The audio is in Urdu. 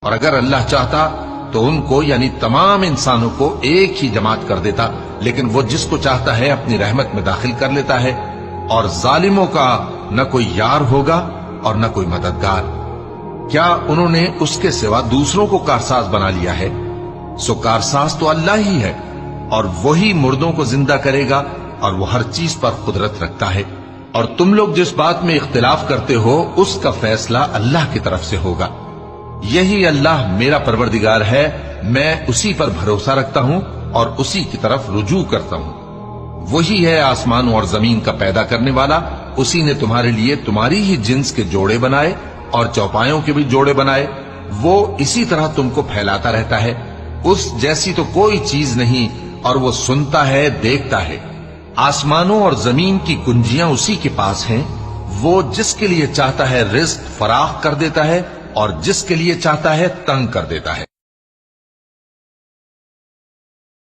اور اگر اللہ چاہتا تو ان کو یعنی تمام انسانوں کو ایک ہی جماعت کر دیتا، لیکن وہ جس کو چاہتا ہے اپنی رحمت میں داخل کر لیتا ہے، اور ظالموں کا نہ کوئی یار ہوگا اور نہ کوئی مددگار۔ کیا انہوں نے اس کے سوا دوسروں کو کارساز بنا لیا ہے؟ سو کارساز تو اللہ ہی ہے، اور وہی مردوں کو زندہ کرے گا، اور وہ ہر چیز پر قدرت رکھتا ہے۔ اور تم لوگ جس بات میں اختلاف کرتے ہو اس کا فیصلہ اللہ کی طرف سے ہوگا۔ یہی اللہ میرا پروردگار ہے، میں اسی پر بھروسہ رکھتا ہوں اور اسی کی طرف رجوع کرتا ہوں۔ وہی ہے آسمانوں اور زمین کا پیدا کرنے والا، اسی نے تمہارے لیے تمہاری ہی جنس کے جوڑے بنائے اور چوپایوں کے بھی جوڑے بنائے۔ وہ اسی طرح تم کو پھیلاتا رہتا ہے، اس جیسی تو کوئی چیز نہیں، اور وہ سنتا ہے، دیکھتا ہے۔ آسمانوں اور زمین کی کنجیاں اسی کے پاس ہیں، وہ جس کے لیے چاہتا ہے رزق فراخ کر دیتا ہے اور جس کے لیے چاہتا ہے تنگ کر دیتا ہے۔